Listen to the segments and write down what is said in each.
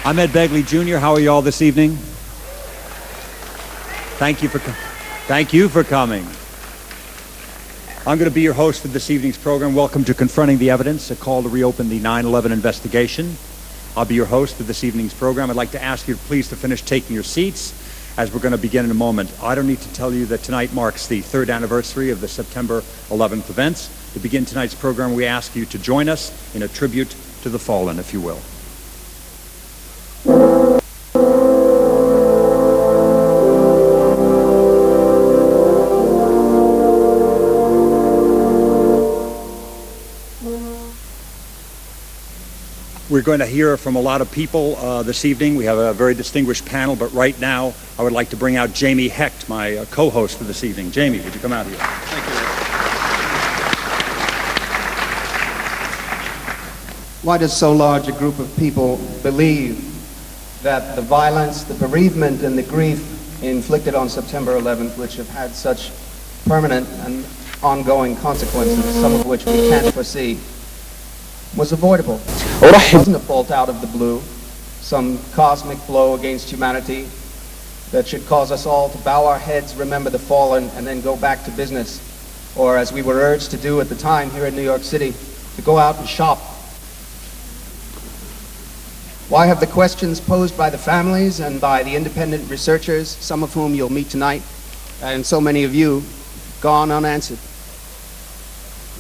I'm Ed Begley Jr. How are you all this evening? Thank you for coming. I'm going to be your host for this evening's program. Welcome to Confronting the Evidence, a call to reopen the 9/11 investigation. I'll be your host for this evening's program. I'd like to ask you please to finish taking your seats as we're going to begin in a moment. I don't need to tell you that tonight marks the 3rd anniversary of the September 11th events. To begin tonight's program, we ask you to join us in a tribute to the fallen, if you will. We're going to hear from a lot of people this evening. We have a very distinguished panel, but right now I would like to bring out Jamie Hecht, my co-host for this evening. Jamie, would you come out here? Thank you. Why does so large a group of people believe that the violence, the bereavement, and the grief inflicted on September 11th, which have had such permanent and ongoing consequences, some of which we can't foresee, was avoidable? It wasn't a bolt out of the blue, some cosmic blow against humanity that should cause us all to bow our heads, remember the fallen, and then go back to business. Or, as we were urged to do at the time here in New York City, to go out and shop. Why have the questions posed by the families and by the independent researchers, some of whom you'll meet tonight, and so many of you, gone unanswered?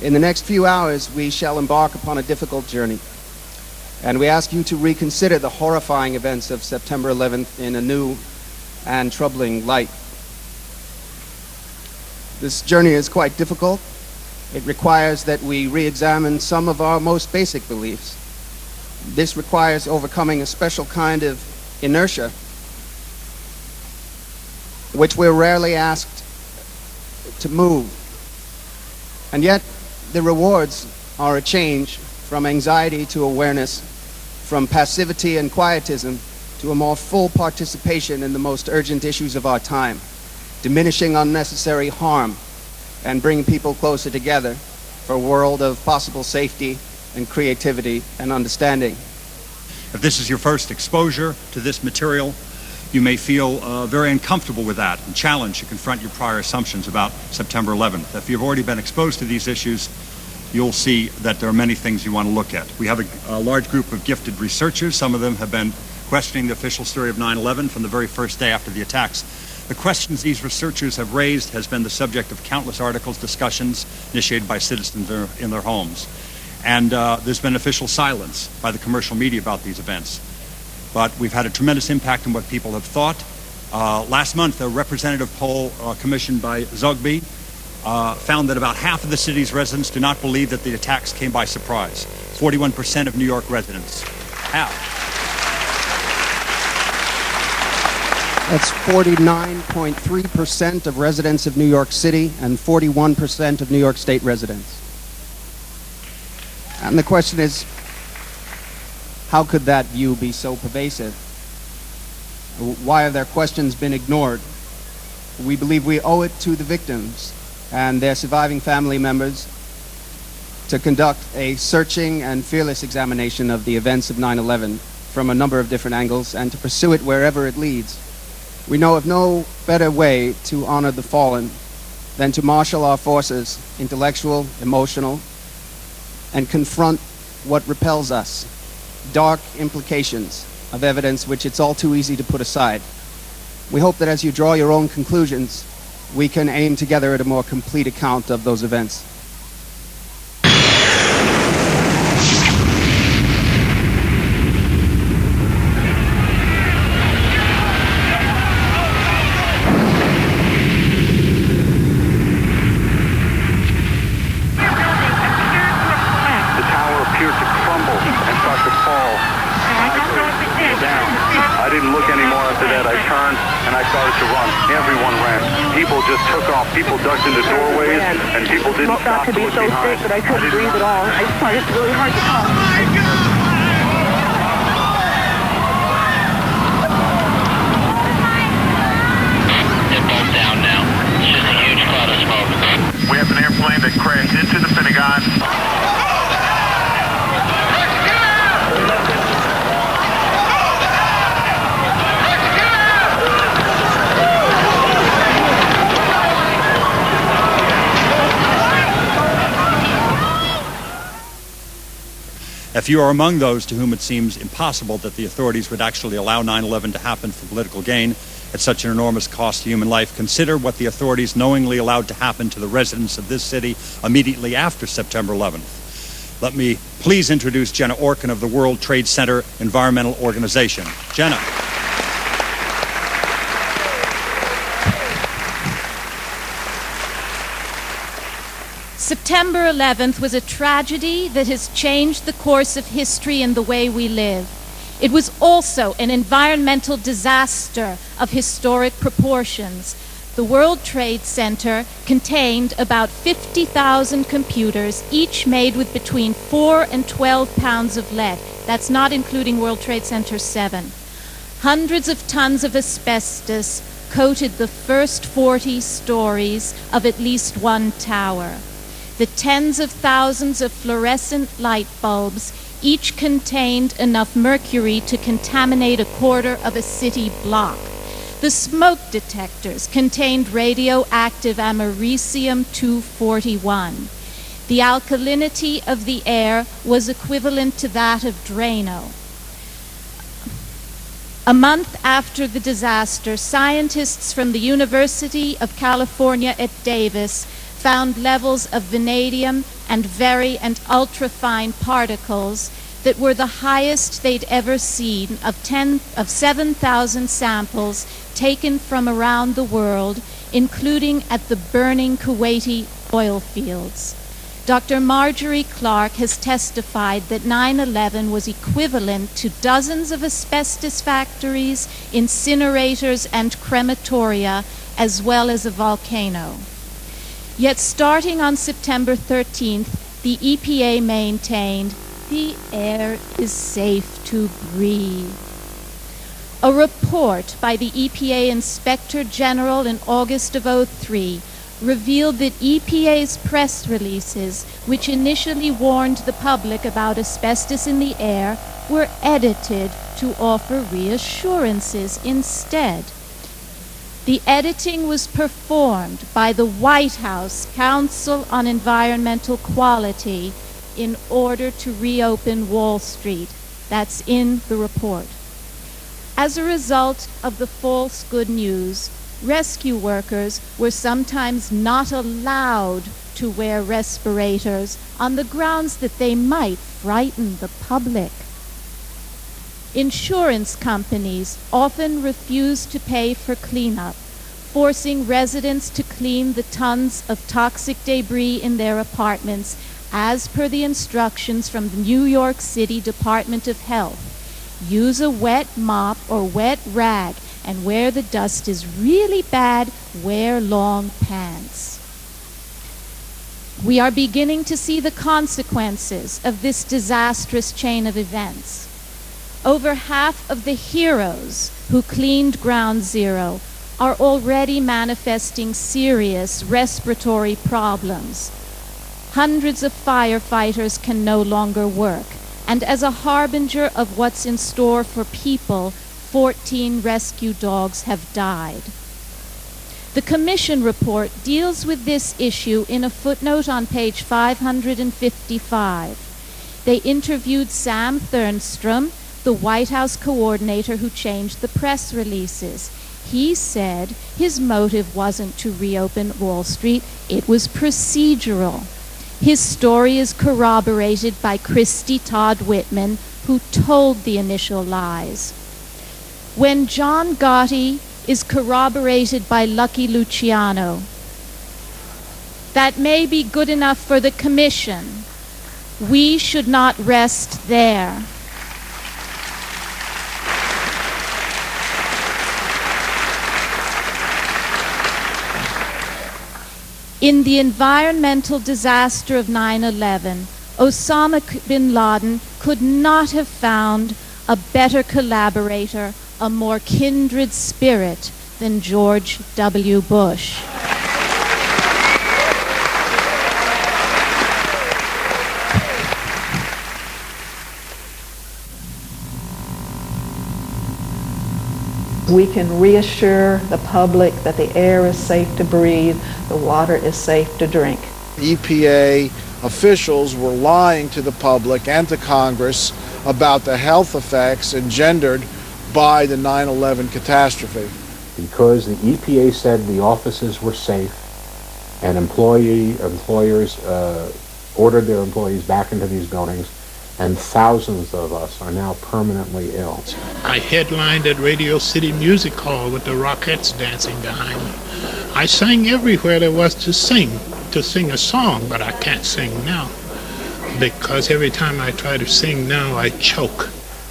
In the next few hours, we shall embark upon a difficult journey, and we ask you to reconsider the horrifying events of September 11th in a new and troubling light. This journey is quite difficult. It requires that we re-examine some of our most basic beliefs. This requires overcoming a special kind of inertia, which we're rarely asked to move. And yet, the rewards are a change from anxiety to awareness, from passivity and quietism to a more full participation in the most urgent issues of our time, diminishing unnecessary harm and bringing people closer together for a world of possible safety and creativity and understanding. If this is your first exposure to this material, you may feel very uncomfortable with that and challenged to confront your prior assumptions about September 11th. If you've already been exposed to these issues, you'll see that there are many things you want to look at. We have a large group of gifted researchers. Some of them have been questioning the official story of 9/11 from the very first day after the attacks. The questions these researchers have raised has been the subject of countless articles, discussions initiated by citizens in their homes. And there's been official silence by the commercial media about these events. But we've had a tremendous impact on what people have thought. Last month, a representative poll commissioned by Zogby found that about half of the city's residents do not believe that the attacks came by surprise. 41% of New York residents. Half. That's 49.3% of residents of New York City and 41% of New York State residents. And the question is, how could that view be so pervasive? Why have their questions been ignored? We believe we owe it to the victims and their surviving family members to conduct a searching and fearless examination of the events of 9/11 from a number of different angles and to pursue it wherever it leads. We know of no better way to honor the fallen than to marshal our forces, intellectual, emotional, and confront what repels us, dark implications of evidence which it's all too easy to put aside. We hope that as you draw your own conclusions, we can aim together at a more complete account of those events. People ducked into doorways, and people didn't stop to look behind. I got to be so sick that I couldn't breathe at all. I just find it really hard to talk. They're both down now. It's just a huge cloud of smoke. We have an airplane that crashed into the Pentagon. If you are among those to whom it seems impossible that the authorities would actually allow 9/11 to happen for political gain at such an enormous cost to human life, consider what the authorities knowingly allowed to happen to the residents of this city immediately after September 11th. Let me please introduce Jenna Orkin of the World Trade Center Environmental Organization. Jenna. September 11th was a tragedy that has changed the course of history and the way we live. It was also an environmental disaster of historic proportions. The World Trade Center contained about 50,000 computers, each made with between 4 and 12 pounds of lead. That's not including World Trade Center 7. Hundreds of tons of asbestos coated the first 40 stories of at least one tower. The tens of thousands of fluorescent light bulbs each contained enough mercury to contaminate a quarter of a city block. The smoke detectors contained radioactive americium-241. The alkalinity of the air was equivalent to that of Drano. A month after the disaster, scientists from the University of California at Davis found levels of vanadium and very and ultrafine particles that were the highest they'd ever seen of 7,000 samples taken from around the world, including at the burning Kuwaiti oil fields. Dr. Marjorie Clark has testified that 9/11 was equivalent to dozens of asbestos factories, incinerators, and crematoria, as well as a volcano. Yet starting on September 13th, the EPA maintained the air is safe to breathe. A report by the EPA Inspector General in August of 2003 revealed that EPA's press releases, which initially warned the public about asbestos in the air, were edited to offer reassurances instead. The editing was performed by the White House Council on Environmental Quality in order to reopen Wall Street. That's in the report. As a result of the false good news, rescue workers were sometimes not allowed to wear respirators on the grounds that they might frighten the public. Insurance companies often refused to pay for cleanup, forcing residents to clean the tons of toxic debris in their apartments as per the instructions from the New York City Department of Health. Use a wet mop or wet rag, and where the dust is really bad, wear long pants. We are beginning to see the consequences of this disastrous chain of events. Over half of the heroes who cleaned Ground Zero are already manifesting serious respiratory problems. Hundreds of firefighters can no longer work, and as a harbinger of what's in store for people, 14 rescue dogs have died. The Commission report deals with this issue in a footnote on page 555. They interviewed Sam Thernstrom, the White House coordinator who changed the press releases. He said his motive wasn't to reopen Wall Street, it was procedural. His story is corroborated by Christy Todd Whitman, who told the initial lies. When John Gotti is corroborated by Lucky Luciano, that may be good enough for the Commission. We should not rest there. In the environmental disaster of 9/11, Osama bin Laden could not have found a better collaborator, a more kindred spirit than George W. Bush. We can reassure the public that the air is safe to breathe, the water is safe to drink. EPA officials were lying to the public and to Congress about the health effects engendered by the 9/11 catastrophe. Because the EPA said the offices were safe and employers ordered their employees back into these buildings, and thousands of us are now permanently ill. I headlined at Radio City Music Hall with the Rockettes dancing behind me. I sang everywhere there was to sing a song, but I can't sing now because every time I try to sing now, I choke.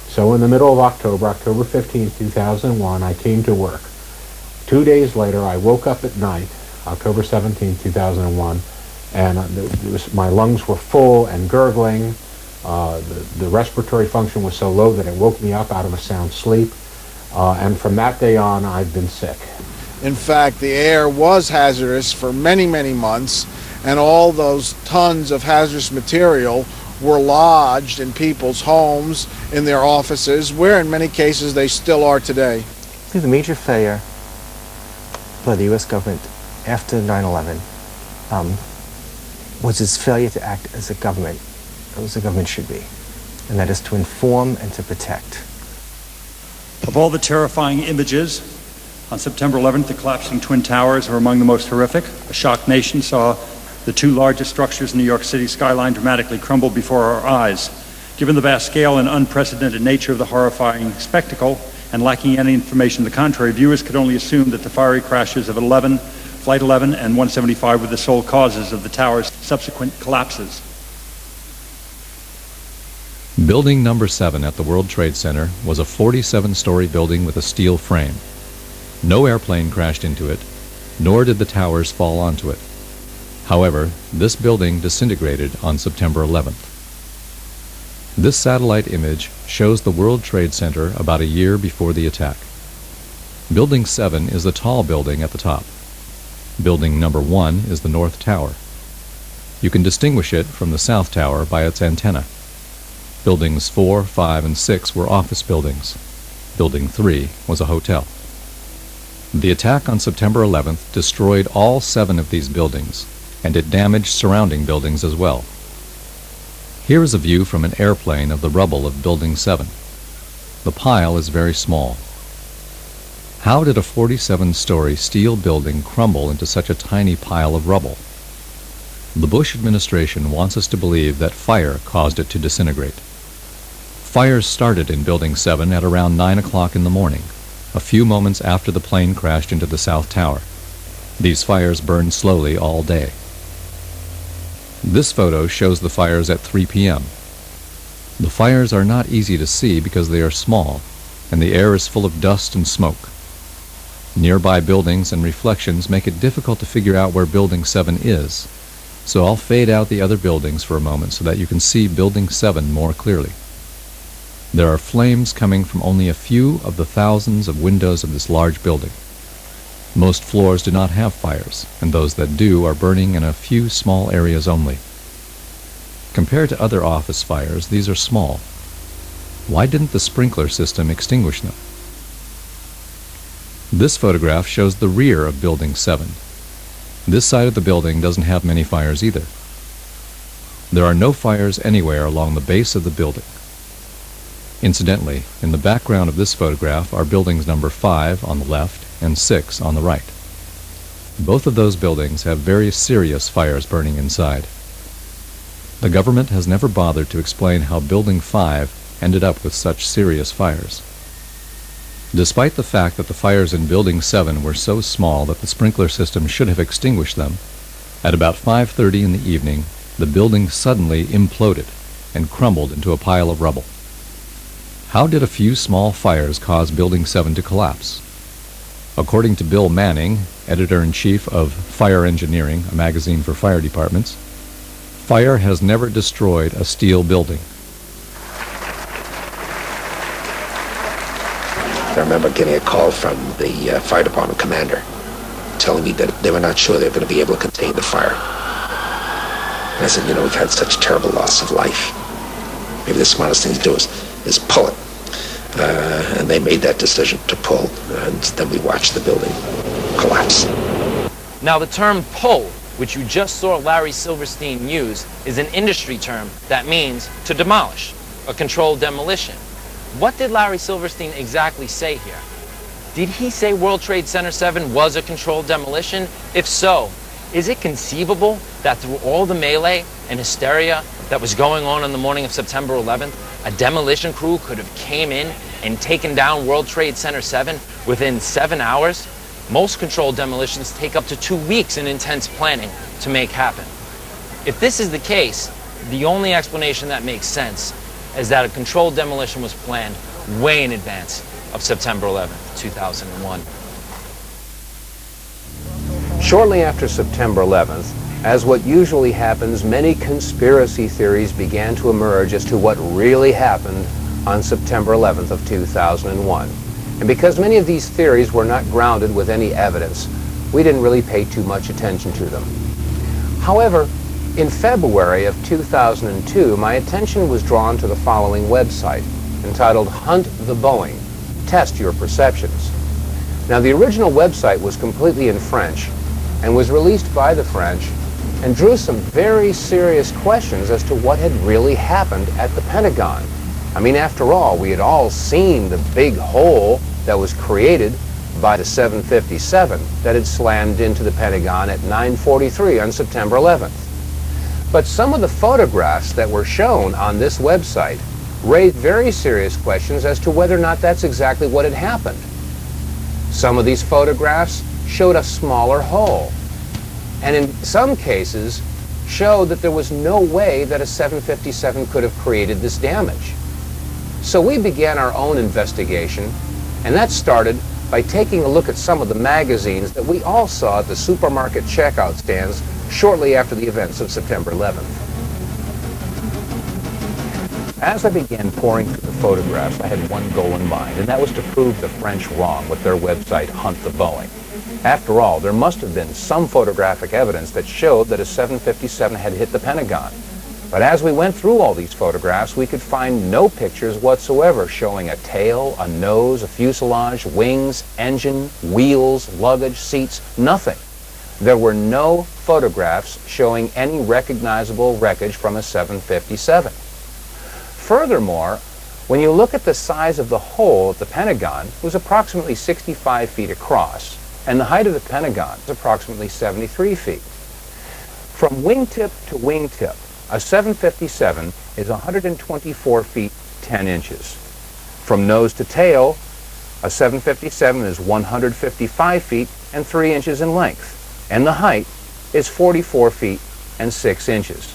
So in the middle of October 15, 2001, I came to work. 2 days later, I woke up at night, October 17, 2001, and my lungs were full and gurgling. The respiratory function was so low that it woke me up out of a sound sleep. And from that day on, I've been sick. In fact, the air was hazardous for many, many months, and all those tons of hazardous material were lodged in people's homes, in their offices, where in many cases they still are today. I think the major failure by the U.S. government after 9/11 was its failure to act as a government, as a government should be, and that is to inform and to protect. Of all the terrifying images, on September 11th, the collapsing Twin Towers were among the most horrific. A shocked nation saw the two largest structures in New York City skyline dramatically crumble before our eyes. Given the vast scale and unprecedented nature of the horrifying spectacle, and lacking any information to the contrary, viewers could only assume that the fiery crashes of Flight 11 and 175 were the sole causes of the tower's subsequent collapses. Building number 7 at the World Trade Center was a 47-story building with a steel frame. No airplane crashed into it, nor did the towers fall onto it. However, this building disintegrated on September 11th. This satellite image shows the World Trade Center about a year before the attack. Building 7 is the tall building at the top. Building number 1 is the North Tower. You can distinguish it from the South Tower by its antenna. Buildings 4, 5, and 6 were office buildings. Building 3 was a hotel. The attack on September 11th destroyed all 7 of these buildings, and it damaged surrounding buildings as well. Here is a view from an airplane of the rubble of Building 7. The pile is very small. How did a 47-story steel building crumble into such a tiny pile of rubble? The Bush administration wants us to believe that fire caused it to disintegrate. Fires started in Building 7 at around 9 o'clock in the morning, a few moments after the plane crashed into the South Tower. These fires burned slowly all day. This photo shows the fires at 3 p.m. The fires are not easy to see because they are small, and the air is full of dust and smoke. Nearby buildings and reflections make it difficult to figure out where Building 7 is, so I'll fade out the other buildings for a moment so that you can see Building 7 more clearly. There are flames coming from only a few of the thousands of windows of this large building. Most floors do not have fires, and those that do are burning in a few small areas only. Compared to other office fires, these are small. Why didn't the sprinkler system extinguish them? This photograph shows the rear of Building 7. This side of the building doesn't have many fires either. There are no fires anywhere along the base of the building. Incidentally, in the background of this photograph are buildings number 5 on the left and 6 on the right. Both of those buildings have very serious fires burning inside. The government has never bothered to explain how Building 5 ended up with such serious fires. Despite the fact that the fires in Building 7 were so small that the sprinkler system should have extinguished them, at about 5:30 in the evening, the building suddenly imploded and crumbled into a pile of rubble. How did a few small fires cause Building 7 to collapse? According to Bill Manning, editor-in-chief of Fire Engineering, a magazine for fire departments, fire has never destroyed a steel building. I remember getting a call from the fire department commander telling me that they were not sure they were going to be able to contain the fire. And I said, you know, we've had such terrible loss of life. Maybe the smartest thing to do is pull it. And they made that decision to pull, and then we watched the building collapse. Now the term pull which you just saw Larry Silverstein use, is an industry term that means to demolish, a controlled demolition. What did Larry Silverstein exactly say here? Did he say World Trade Center 7 was a controlled demolition? If so, is it conceivable that through all the melee and hysteria that was going on the morning of September 11th, a demolition crew could have came in and taken down World Trade Center 7 within 7 hours? Most controlled demolitions take up to 2 weeks in intense planning to make happen. If this is the case, the only explanation that makes sense is that a controlled demolition was planned way in advance of September 11th, 2001. Shortly after September 11th, as what usually happens, many conspiracy theories began to emerge as to what really happened on September 11th of 2001. And because many of these theories were not grounded with any evidence, we didn't really pay too much attention to them. However, in February of 2002, my attention was drawn to the following website, entitled Hunt the Boeing, Test Your Perceptions. Now, the original website was completely in French and was released by the French and drew some very serious questions as to what had really happened at the Pentagon. I mean, after all, we had all seen the big hole that was created by the 757 that had slammed into the Pentagon at 9:43 on September 11th. But some of the photographs that were shown on this website raised very serious questions as to whether or not that's exactly what had happened. Some of these photographs showed a smaller hole, and in some cases showed that there was no way that a 757 could have created this damage. So we began our own investigation, and that started by taking a look at some of the magazines that we all saw at the supermarket checkout stands shortly after the events of September 11th. As I began pouring through the photographs, I had one goal in mind, and that was to prove the French wrong with their website, Hunt the Boeing. After all, there must have been some photographic evidence that showed that a 757 had hit the Pentagon. But as we went through all these photographs, we could find no pictures whatsoever showing a tail, a nose, a fuselage, wings, engine, wheels, luggage, seats, nothing. There were no photographs showing any recognizable wreckage from a 757. Furthermore, when you look at the size of the hole at the Pentagon, it was approximately 65 feet across, and the height of the Pentagon is approximately 73 feet. From wingtip to wingtip, a 757 is 124 feet 10 inches. From nose to tail, a 757 is 155 feet and 3 inches in length, and the height is 44 feet and 6 inches.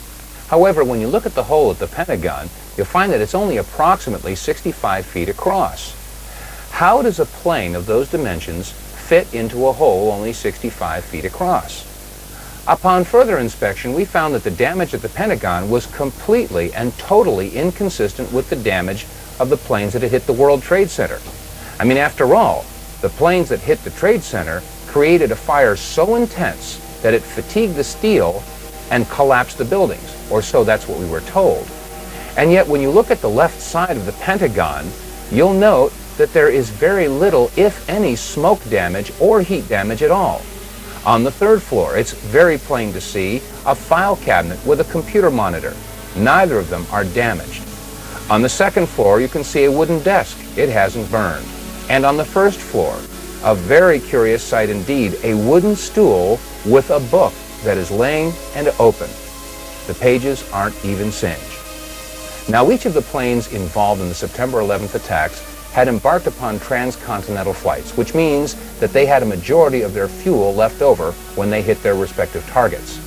However, when you look at the hole at the Pentagon, you'll find that it's only approximately 65 feet across. How does a plane of those dimensions fit into a hole only 65 feet across? Upon further inspection, we found that the damage at the Pentagon was completely and totally inconsistent with the damage of the planes that had hit the World Trade Center. I mean, after all, the planes that hit the Trade Center created a fire so intense that it fatigued the steel and collapsed the buildings, or so that's what we were told. And yet, when you look at the left side of the Pentagon, you'll note that there is very little, if any, smoke damage or heat damage at all. On the third floor, it's very plain to see a file cabinet with a computer monitor. Neither of them are damaged. On the second floor, you can see a wooden desk. It hasn't burned. And on the first floor, a very curious sight indeed, a wooden stool with a book that is laying and open. The pages aren't even singed. Now, each of the planes involved in the September 11th attacks had embarked upon transcontinental flights, which means that they had a majority of their fuel left over when they hit their respective targets.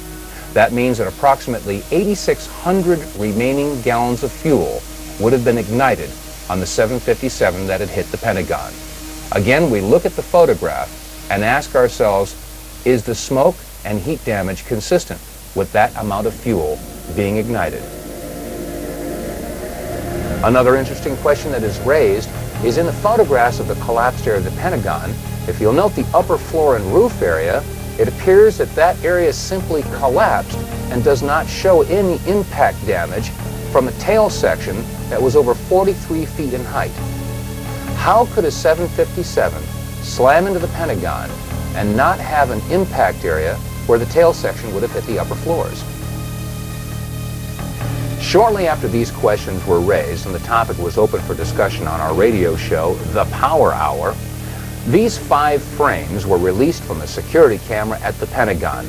That means that approximately 8,600 remaining gallons of fuel would have been ignited on the 757 that had hit the Pentagon. Again, we look at the photograph and ask ourselves, is the smoke and heat damage consistent with that amount of fuel being ignited? Another interesting question that is raised is in the photographs of the collapsed area of the Pentagon. If you'll note the upper floor and roof area, it appears that that area simply collapsed and does not show any impact damage from a tail section that was over 43 feet in height. How could a 757 slam into the Pentagon and not have an impact area where the tail section would have hit the upper floors. Shortly after these questions were raised and the topic was open for discussion on our radio show, The Power Hour, these 5 frames were released from a security camera at the Pentagon.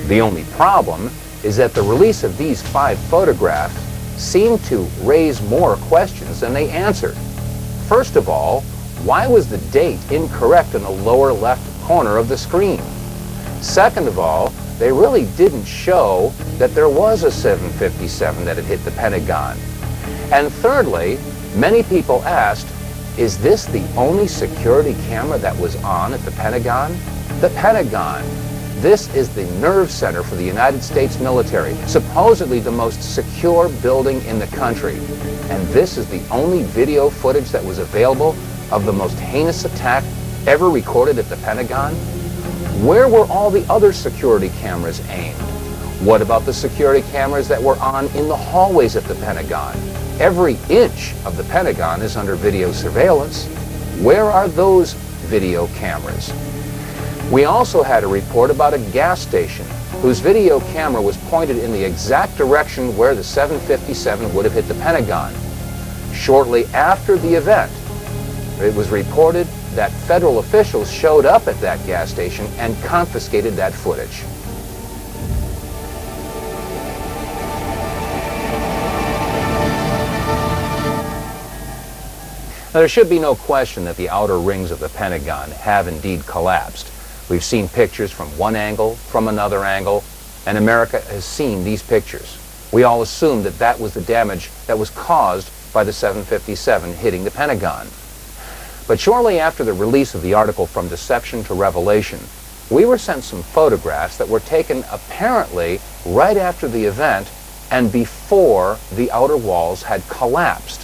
The only problem is that the release of these 5 photographs seemed to raise more questions than they answered. First of all, why was the date incorrect in the lower left corner of the screen? Second of all, they really didn't show that there was a 757 that had hit the Pentagon. And thirdly, many people asked, is this the only security camera that was on at the Pentagon? The Pentagon. This is the nerve center for the United States military, supposedly the most secure building in the country. And this is the only video footage that was available of the most heinous attack ever recorded at the Pentagon? Where were all the other security cameras aimed? What about the security cameras that were on in the hallways at the Pentagon? Every inch of the Pentagon is under video surveillance. Where are those video cameras? We also had a report about a gas station whose video camera was pointed in the exact direction where the 757 would have hit the Pentagon. Shortly after the event, it was reported that federal officials showed up at that gas station and confiscated that footage. Now, there should be no question that the outer rings of the Pentagon have indeed collapsed. We've seen pictures from one angle, from another angle, and America has seen these pictures. We all assumed that that was the damage that was caused by the 757 hitting the Pentagon. But shortly after the release of the article From Deception to Revelation, we were sent some photographs that were taken apparently right after the event and before the outer walls had collapsed.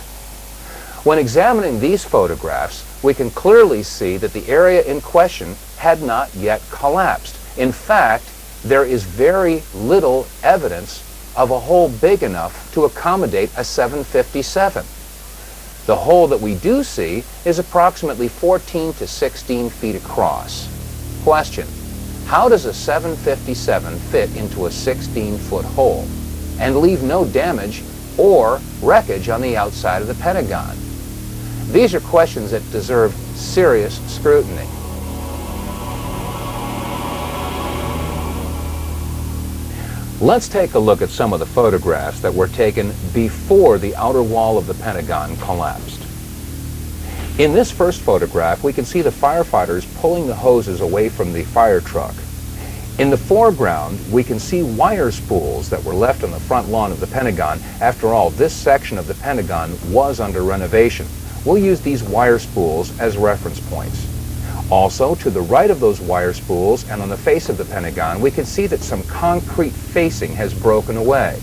When examining these photographs, we can clearly see that the area in question had not yet collapsed. In fact, there is very little evidence of a hole big enough to accommodate a 757. The hole that we do see is approximately 14 to 16 feet across. Question: how does a 757 fit into a 16-foot hole and leave no damage or wreckage on the outside of the Pentagon? These are questions that deserve serious scrutiny. Let's take a look at some of the photographs that were taken before the outer wall of the Pentagon collapsed. In this first photograph, we can see the firefighters pulling the hoses away from the fire truck. In the foreground, we can see wire spools that were left on the front lawn of the Pentagon. After all, this section of the Pentagon was under renovation. We'll use these wire spools as reference points. Also, to the right of those wire spools and on the face of the Pentagon, we can see that some concrete facing has broken away.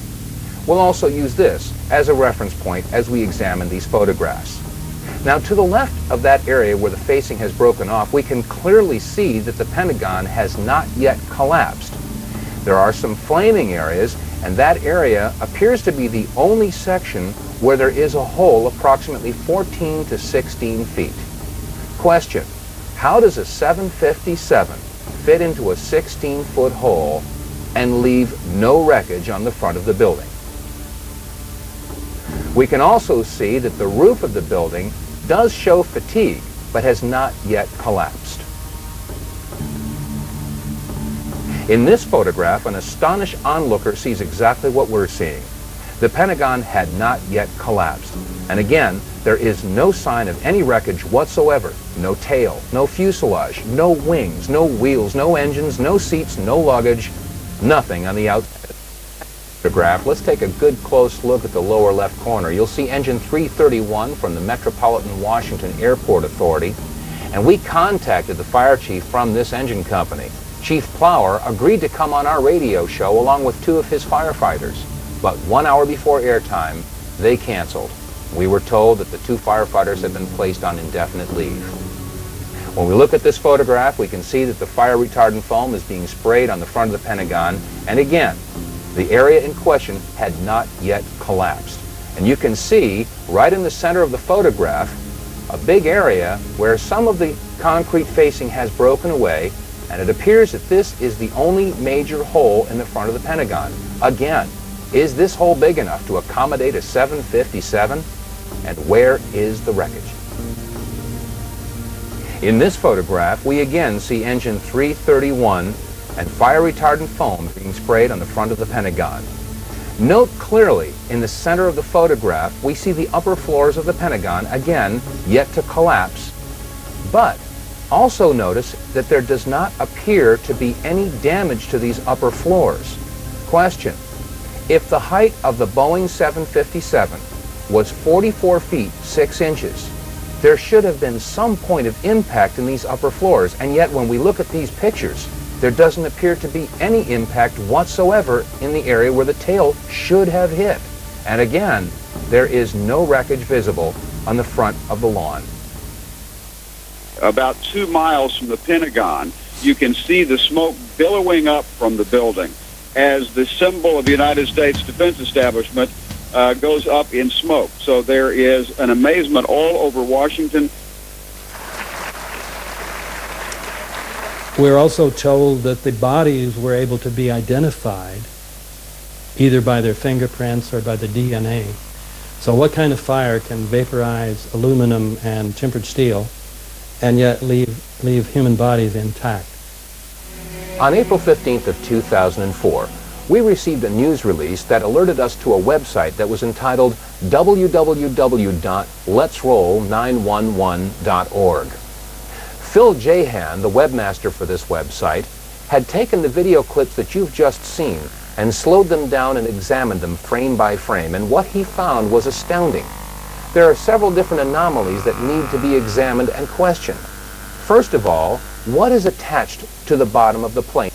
We'll also use this as a reference point as we examine these photographs. Now, to the left of that area where the facing has broken off, we can clearly see that the Pentagon has not yet collapsed. There are some flaming areas, and that area appears to be the only section where there is a hole approximately 14 to 16 feet. Question: how does a 757 fit into a 16-foot hole and leave no wreckage on the front of the building? We can also see that the roof of the building does show fatigue, but has not yet collapsed. In this photograph, an astonished onlooker sees exactly what we're seeing. The Pentagon had not yet collapsed. And again, there is no sign of any wreckage whatsoever. No tail, no fuselage, no wings, no wheels, no engines, no seats, no luggage, nothing on the outside. Photograph. Let's take a good close look at the lower left corner. You'll see engine 331 from the Metropolitan Washington Airport Authority, and we contacted the fire chief from this engine company. Chief Plower agreed to come on our radio show along with 2 of his firefighters, but 1 hour before airtime, they canceled. We were told that the 2 firefighters had been placed on indefinite leave. When we look at this photograph, we can see that the fire retardant foam is being sprayed on the front of the Pentagon, and again, the area in question had not yet collapsed. And you can see right in the center of the photograph a big area where some of the concrete facing has broken away And it appears that this is the only major hole in the front of the Pentagon. Again, is this hole big enough to accommodate a 757? And where is the wreckage? In this photograph, we again see engine 331 and fire retardant foam being sprayed on the front of the Pentagon. Note clearly, in the center of the photograph, we see the upper floors of the Pentagon, again, yet to collapse. But also notice that there does not appear to be any damage to these upper floors. Question: if the height of the Boeing 757 was 44 feet 6 inches, there should have been some point of impact in these upper floors, and yet when we look at these pictures, there doesn't appear to be any impact whatsoever in the area where the tail should have hit. And again, there is no wreckage visible on the front of the lawn. About 2 miles from the Pentagon, you can see the smoke billowing up from the building as the symbol of the United States Defense Establishment goes up in smoke. So there is an amazement all over Washington. We're also told that the bodies were able to be identified either by their fingerprints or by the DNA. So what kind of fire can vaporize aluminum and tempered steel and yet leave human bodies intact? On April 15th of 2004, we received a news release that alerted us to a website that was entitled www.letsroll911.org. Phil Jahan, the webmaster for this website, had taken the video clips that you've just seen and slowed them down and examined them frame by frame, and what he found was astounding. There are several different anomalies that need to be examined and questioned. First of all, what is attached to the bottom of the plane?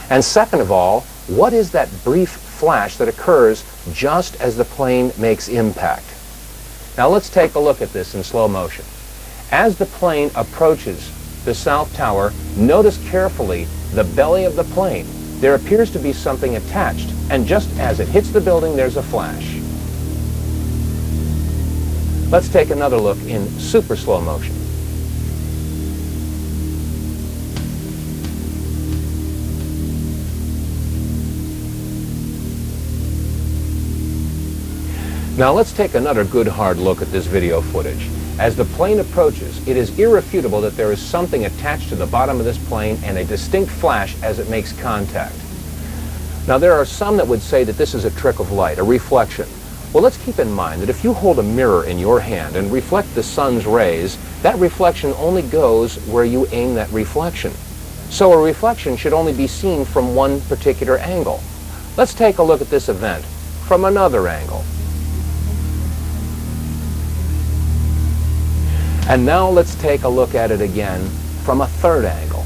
And second of all, what is that brief flash that occurs just as the plane makes impact? Now let's take a look at this in slow motion. As the plane approaches the South Tower, notice carefully the belly of the plane. There appears to be something attached, and just as it hits the building, there's a flash. Let's take another look in super slow motion. Now let's take another good hard look at this video footage. As the plane approaches, it is irrefutable that there is something attached to the bottom of this plane and a distinct flash as it makes contact. Now there are some that would say that this is a trick of light, a reflection. Well, let's keep in mind that if you hold a mirror in your hand and reflect the sun's rays, that reflection only goes where you aim that reflection. So a reflection should only be seen from one particular angle. Let's take a look at this event from another angle. And now let's take a look at it again from a third angle.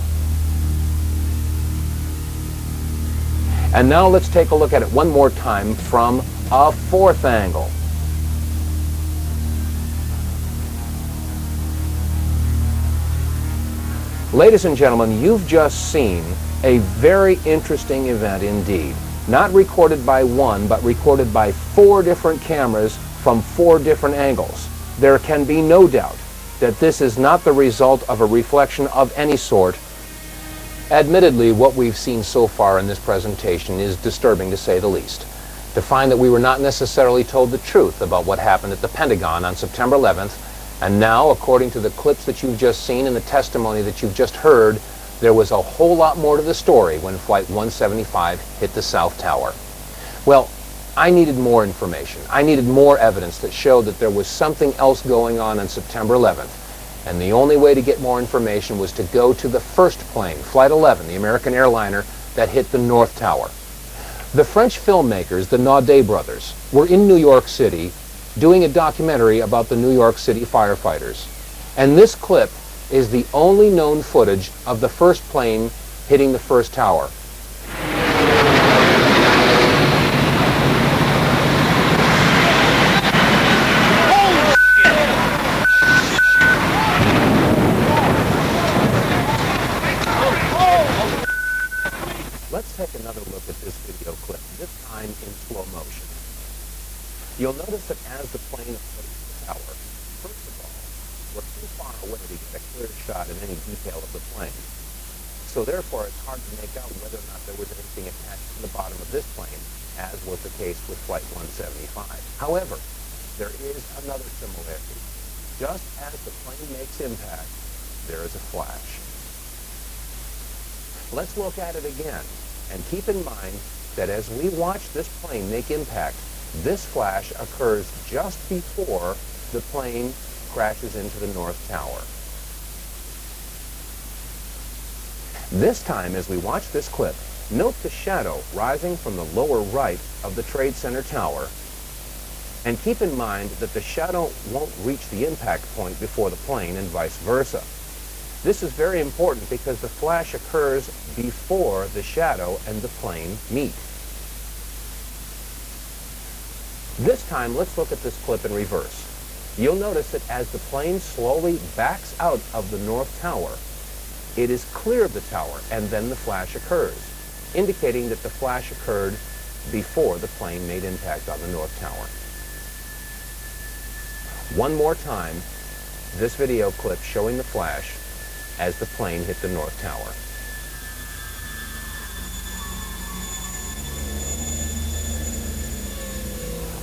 And now let's take a look at it one more time from a fourth angle. Ladies and gentlemen, you've just seen a very interesting event indeed. Not recorded by one, but recorded by 4 different cameras from 4 different angles. There can be no doubt that this is not the result of a reflection of any sort. Admittedly, what we've seen so far in this presentation is disturbing to say the least. To find that we were not necessarily told the truth about what happened at the Pentagon on September 11th, and now, according to the clips that you've just seen and the testimony that you've just heard, there was a whole lot more to the story when Flight 175 hit the South Tower. Well, I needed more information. I needed more evidence that showed that there was something else going on September 11th. And the only way to get more information was to go to the first plane, Flight 11, the American airliner that hit the North Tower. The French filmmakers, the Naudet brothers, were in New York City doing a documentary about the New York City firefighters. And this clip is the only known footage of the first plane hitting the first tower. Let's take another look at this video clip, this time in slow motion. You'll notice that as the plane approached the tower, first of all, we're too far away to get a clear shot of any detail of the plane. So therefore, it's hard to make out whether or not there was anything attached to the bottom of this plane, as was the case with Flight 175. However, there is another similarity. Just as the plane makes impact, there is a flash. Let's look at it again, and keep in mind that as we watch this plane make impact, this flash occurs just before the plane crashes into the North Tower. This time, as we watch this clip, note the shadow rising from the lower right of the Trade Center tower, and keep in mind that the shadow won't reach the impact point before the plane and vice versa. This is very important because the flash occurs before the shadow and the plane meet. This time, let's look at this clip in reverse. You'll notice that as the plane slowly backs out of the North Tower, it is clear of the tower, and then the flash occurs, indicating that the flash occurred before the plane made impact on the North Tower. One more time, this video clip showing the flash as the plane hit the North Tower.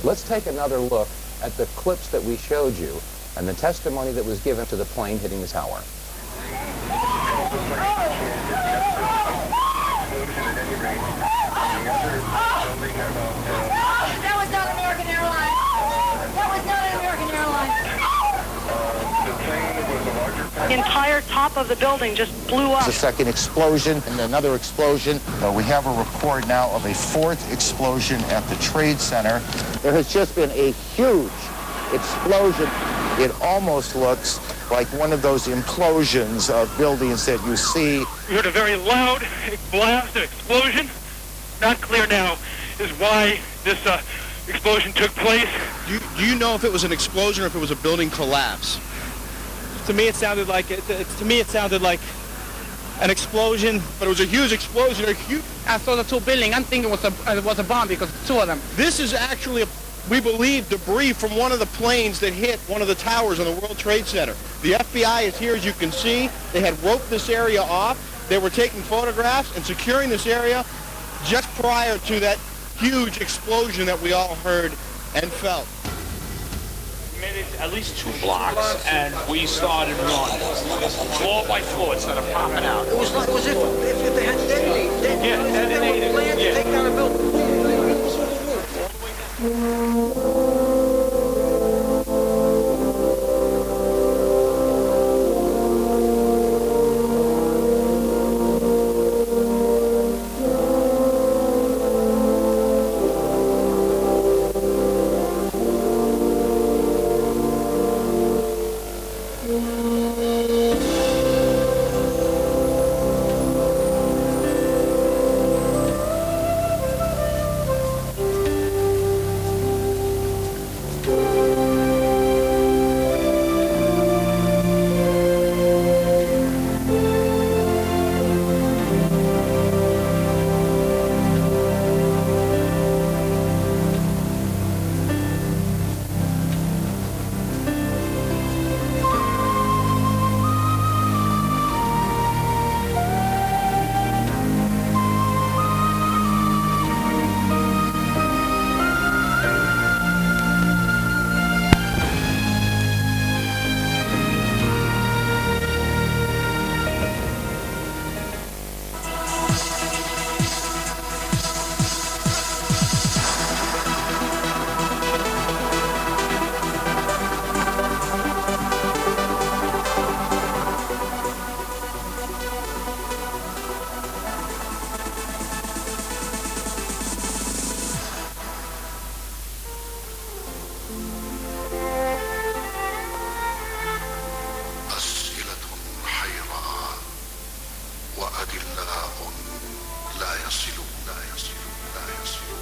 Let's take another look at the clips that we showed you and the testimony that was given to the plane hitting the tower. That was not American Airlines. That was not an American Airlines. The entire top of the building just blew up. A second explosion and another explosion. We have a report now of a fourth explosion at the Trade Center. There has just been a huge explosion. It almost looks like one of those implosions of buildings that you see. We heard a very loud blast, an explosion. Not clear now is why this explosion took place. Do you know if it was an explosion or if it was a building collapse? To me, it sounded like an explosion. But it was a huge explosion. I saw the two buildings. I'm thinking it was a bomb because two of them. This is actually, we believe, debris from one of the planes that hit one of the towers on the World Trade Center. The FBI is here, as you can see. They had roped this area off. They were taking photographs and securing this area just prior to that huge explosion that we all heard and felt. We made it at least 2 blocks, and we started running. Floor by floor, it started popping out. It was like as if they had detonated. Yeah, detonated.